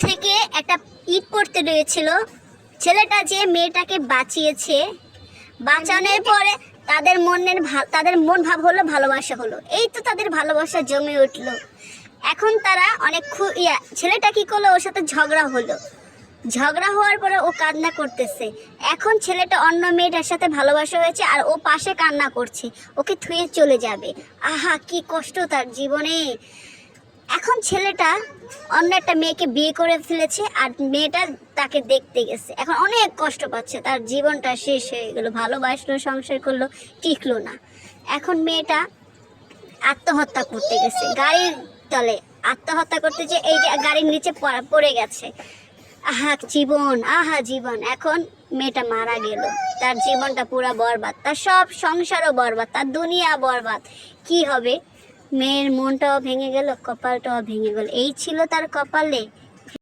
থেকে একটা ঈদ পড়তে রয়েছিল। ছেলেটা যে মেয়েটাকে বাঁচিয়েছে, বাঁচানোর পরে তাদের মন ভাব হলো, ভালোবাসা হলো। এই তো তাদের ভালোবাসা জমে উঠলো। এখন তারা অনেক ছেলেটা কি করলো, ওর সাথে ঝগড়া হলো। ঝগড়া হওয়ার পরে ও কান্না করতেছে। এখন ছেলেটা অন্য মেয়েটার সাথে ভালোবাসা হয়েছে আর ও পাশে কান্না করছে, ওকে থুয়ে চলে যাবে। আহা, কি কষ্ট তার জীবনে। এখন ছেলেটা অন্য একটা মেয়েকে বিয়ে করে ফেলেছে আর মেয়েটা তাকে দেখতে গেছে। এখন অনেক কষ্ট পাচ্ছে, তার জীবনটা শেষ হয়ে গেল। ভালোবাসলো, সংসার করলো, টিকলো না। এখন মেয়েটা আত্মহত্যা করতে গেছে, গাড়ির তলে আত্মহত্যা করতে, যে এই যে গাড়ির নিচে পড়ে গেছে। আহা জীবন, আহা জীবন। এখন মেয়েটা মারা গেল, তার জীবনটা পুরা বরবাদ, তার সব সংসারও বরবাদ, তার দুনিয়া বরবাদ। কি হবে? মেয়ের মনটাও ভেঙে গেল, কপালটাও ভেঙে গেল। এই ছিল তার কপালে।